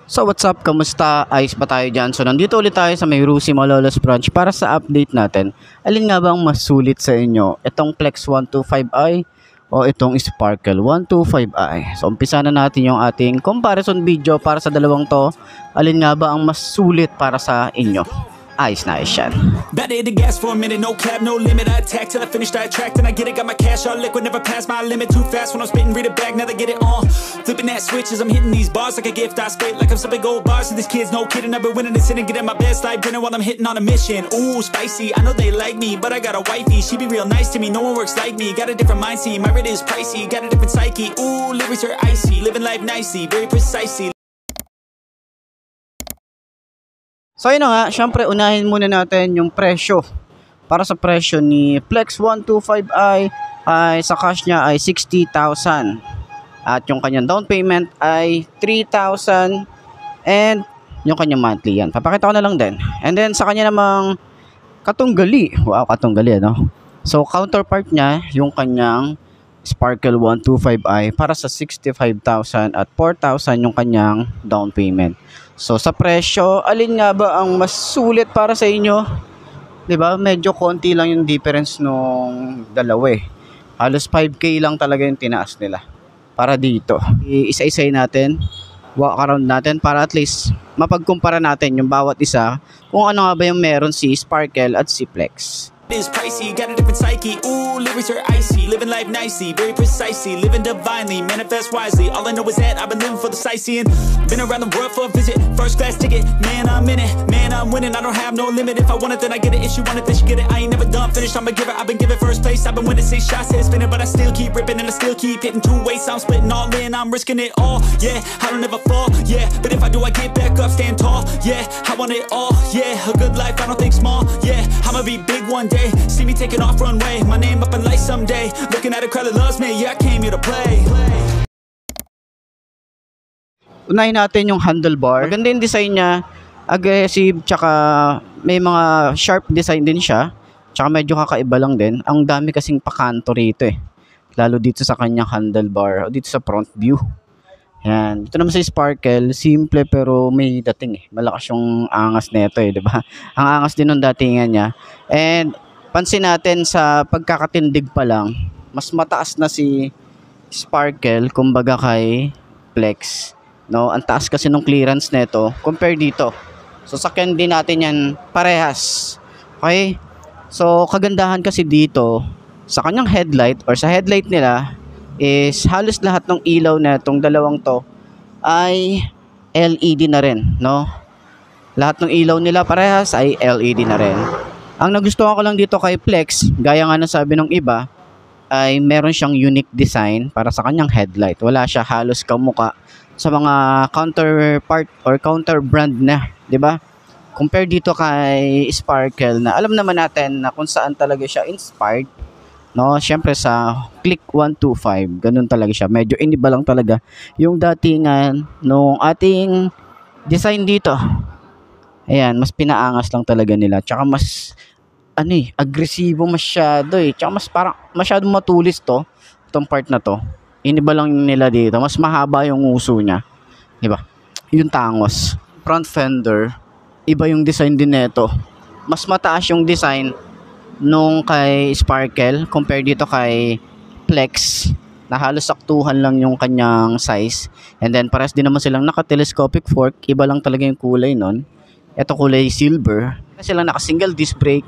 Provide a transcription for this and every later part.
So what's up? Kamusta? Ayos ba tayo dyan? So nandito ulit tayo sa may Rusi Malolos branch para sa update natin. Alin nga bang mas sulit sa inyo? Itong Flex 125i o itong Sparkle 125i? So umpisa na natin yung ating comparison video para sa dalawang to. Alin nga ba ang mas sulit para sa inyo? Ayos na ayos yan. Better hit the gas for a minute, no cap, no limit. I attack till I finish, I attract and I get it. Got my cash all liquid, never pass my limit. Too fast when I'm spitting, read it back, now they get it on. Flipping that switch as I'm hitting these bars like a gift. I spit like I'm sipping gold bars. And these kids, no kidding, I've been winning this and getting my best life grinning while I'm hitting on a mission. Ooh, spicy, I know they like me, but I got a wifey. She be real nice to me, no one works like me. Got a different mind, see, my rate is pricey. Got a different psyche, ooh, lyrics are icy. Living life nicely, very precisely. So yun na nga, syempre unahin muna natin yung presyo. Para sa presyo ni Flex 125i ay sa cash niya ay 60,000. At yung kanyang down payment ay 3,000 and yung kanyang monthly yan. Papakita ko na lang din. And then sa kanya namang katunggali. Wow, katunggali ano. So counterpart niya yung kanyang Sparkle 125i para sa 65,000 at 4,000 yung kanyang down payment. So sa presyo, alin nga ba ang mas sulit para sa inyo? 'Di ba? Medyo konti lang yung difference nung dalawa eh. Halos 5k lang talaga yung tinaas nila para dito. Isa-isay natin, walk around natin para at least mapagkumpara natin yung bawat isa kung ano nga ba yung meron si Sparkle at si Flex. Is pricey, got a different psyche. Ooh, lyrics are icy. Living life nicely, very precisely. Living divinely, manifest wisely. All I know is that I've been living for the sightseeing. Been around the world for a visit. First class ticket, man, I'm in it. Man, I'm winning. I don't have no limit. If I want it, then I get it. If you want it, then you get it. I ain't never done finished. I'm a giver. I've been given first place. I've been winning 6 shots, head spinning, but I still keep ripping and I still keep hitting 2 ways. I'm splitting all in. I'm risking it all. Yeah, I don't ever fall. Yeah, but if I do, I get back up, stand tall. Yeah, I want it all. Yeah, a good life. I don't think small. Yeah, I'ma be big one day. See me taking off runway, my name up in lights someday. Looking at a crowd that loves me, yeah, I came here to play. Unahin natin yung handlebar. Maganda yung design niya, aggressive, tsaka may mga sharp design din siya. Tsaka medyo kakaiba lang din. Ang dami kasing pakanto rito eh. Lalo dito sa kanyang handlebar o dito sa front view. Yan. Dito naman sa Sparkle, simple pero may dating eh. Malakas yung angas nito eh, di ba? Ang angas din ng datingan niya. And pansin natin sa pagkakatindig pa lang, mas mataas na si Sparkle kumbaga kay Flex. No, ang taas kasi ng clearance nito compare dito. So sakyan din natin yan parehas. Okay? So kagandahan kasi dito sa kanyang headlight or sa headlight nila is halos lahat ng ilaw na itong dalawang to ay LED na rin, no? Lahat ng ilaw nila parehas ay LED na rin. Ang nagustuhan ko lang dito kay Flex, gaya nga ng sabi ng iba, ay meron siyang unique design para sa kanyang headlight. Wala siya halos kamuka sa mga counterpart or counter brand na, 'di ba? Compare dito kay Sparkle na alam naman natin na kung saan talaga siya inspired, no? Syempre sa Click 125, ganun talaga siya. Medyo iniba lang talaga yung datingan nung ating design dito. Ayan, mas pinaangas lang talaga nila. Tsaka mas agresibo masyado eh. Tsaka mas parang masyadong matulis to, itong part na to. Iniba lang nila dito. Mas mahaba yung uso niya. Diba? Yung tangos. Front fender, iba yung design din nito. Mas mataas yung design nung kay Sparkle compare dito kay Flex. Na halos saktuhan lang yung kanyang size. And then pares din naman silang naka-telescopic fork. Iba lang talaga yung kulay nun. Ito kulay silver. Meron silang naka single disc brake.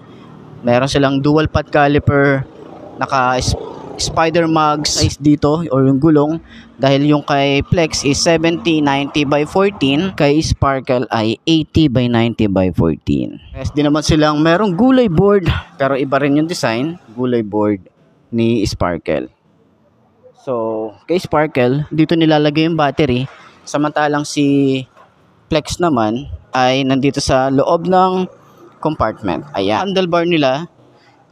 Meron silang dual pad caliper. Naka spider mag size dito or yung gulong. Dahil yung kay Flex is 70-90 by 14. Kay Sparkle ay 80 by 90 by 14. Yes, di naman silang merong gulay board. Pero iba rin yung design. Gulay board ni Sparkle. So kay Sparkle, dito nilalagay yung battery. Samantalang si Flex naman ay nandito sa loob ng compartment. Ayan. Handlebar nila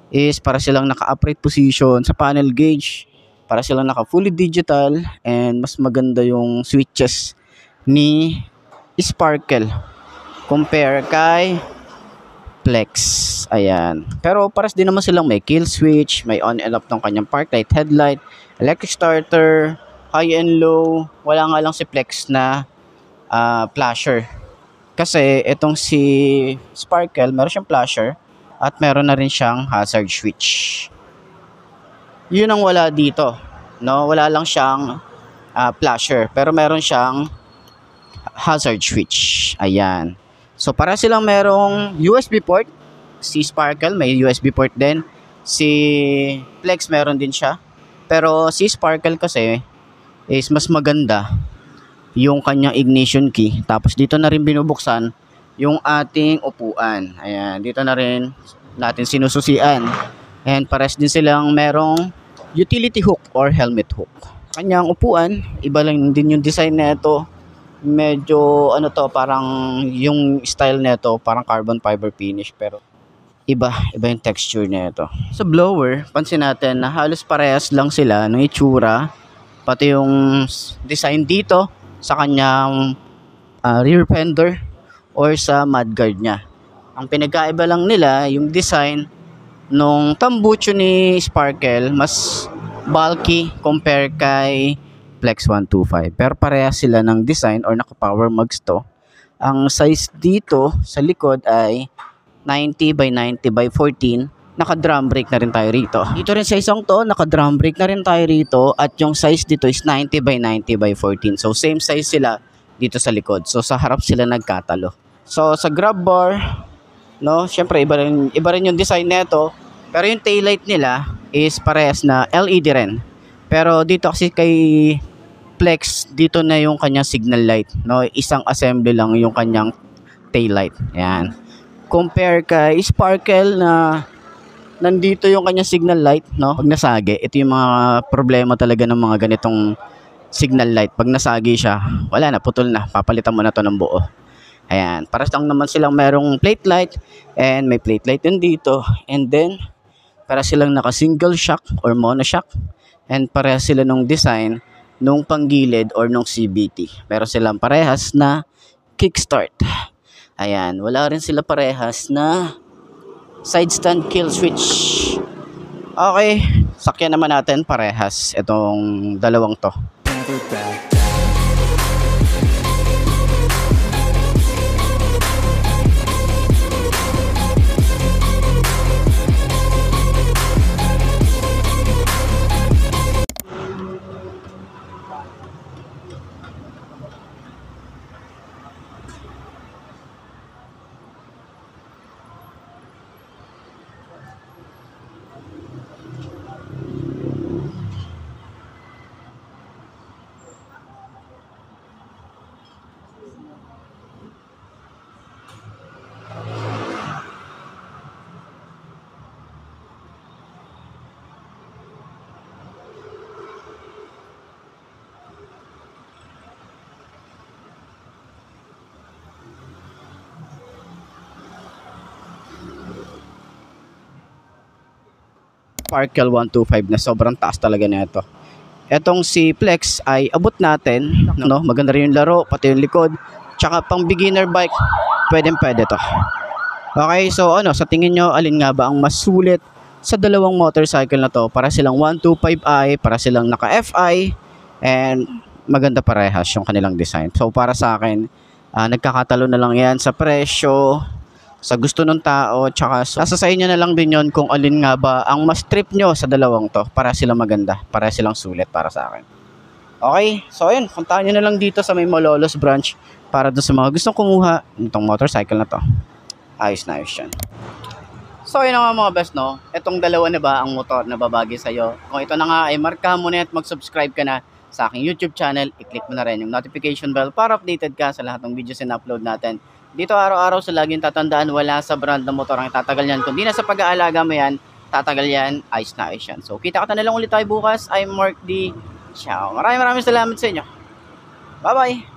is para silang naka-upright position sa panel gauge. Para silang naka fully digital and mas maganda yung switches ni Sparkle compare kay Flex. Ayan. Pero paras din naman silang may kill switch, may on and off ng kanyang park light, headlight, electric starter, high and low. Wala nga lang si Flex na flasher. Kasi itong si Sparkle, meron siyang flasher at meron na rin siyang hazard switch. Yun ang wala dito, no? Wala lang siyang flasher, pero meron siyang hazard switch. Ayan. So para silang merong USB port. Si Sparkle may USB port din. Si Flex meron din siya. Pero si Sparkle kasi is mas maganda yung kanyang ignition key. Tapos dito na rin binubuksan yung ating upuan. Ayan, dito na rin natin sinususian. And pares din silang merong utility hook or helmet hook. Kanyang upuan, iba lang din yung design nito. Medyo ano to, parang yung style nito, parang carbon fiber finish, pero iba yung texture nito. Sa blower, pansin natin na halos parehas lang sila ng itsura, pati yung design dito sa kanyang rear fender or sa mudguard niya. Ang pinagkaiba lang nila, yung design nung tambucho ni Sparkle, mas bulky compare kay Flex 125. Pero parehas sila ng design or naka-power mugs to. Ang size dito sa likod ay 90 by 90 by 14. Naka-drum brake na rin tayo rito. Dito rin sa isang to, naka-drum brake na rin tayo rito. At yung size dito is 90 by 90 by 14. So same size sila dito sa likod. So sa harap sila nagkatalo. So sa grab bar, no, syempre iba rin yung design nito. Pero yung taillight nila is parehas na LED rin. Pero dito kasi kay Flex, dito na yung kanyang signal light, no? Isang assembly lang yung kanyang taillight. Ayan. Compare kay Sparkle na nandito yung kanyang signal light, no? Pag nasagi, ito yung mga problema talaga ng mga ganitong signal light. Pag nasagi siya, wala na, putol na. Papalitan mo na to ng buo. Ayan. Paras lang naman silang merong plate light and may plate light din dito. And then, para silang naka single shock or mono shock. And parehas sila nung design nung panggilid or nung CVT. Pero silang parehas na kickstart. Ayan, wala rin sila parehas na side stand kill switch. Okay, sakyan naman natin parehas itong dalawang to. Never back. Sparkle 125 na sobrang taas talaga nito. Etong si Flex ay abot natin, no? Maganda rin yung laro, pati yung likod. Tsaka pang beginner bike, pwede to. Okay, so ano, sa tingin nyo, alin nga ba ang mas sulit sa dalawang motorcycle na to? Para silang 125i, para silang naka-FI, and maganda parehas yung kanilang design. So para sa akin, nagkakatalo na lang yan sa presyo, sa gusto ng tao, tsaka sa inyo na lang din yon kung alin nga ba ang mas trip nyo sa dalawang to. Para silang maganda, para silang sulit para sa akin. Okay, so ayun, puntahan nyo na lang dito sa may Malolos branch para doon sa mga gustong kumuha nitong motorcycle na to. Ayos na ayos yan. So ayun na nga mga best, no? Itong dalawa na ba ang motor na babagi sa'yo? Kung ito na nga ay markahan mo na at mag-subscribe ka na sa aking YouTube channel, i-click mo na rin yung notification bell para updated ka sa lahat ng videos na upload natin. Dito araw-araw sa laging tatandaan, wala sa brand ng motor ang tatagal yan. Kung di na sa pag-aalaga mo yan, tatagal yan, ayos na ayos yan. So kita ka na lang ulit tayo bukas. I'm Mark D. Ciao. Maraming salamat sa inyo. Bye-bye.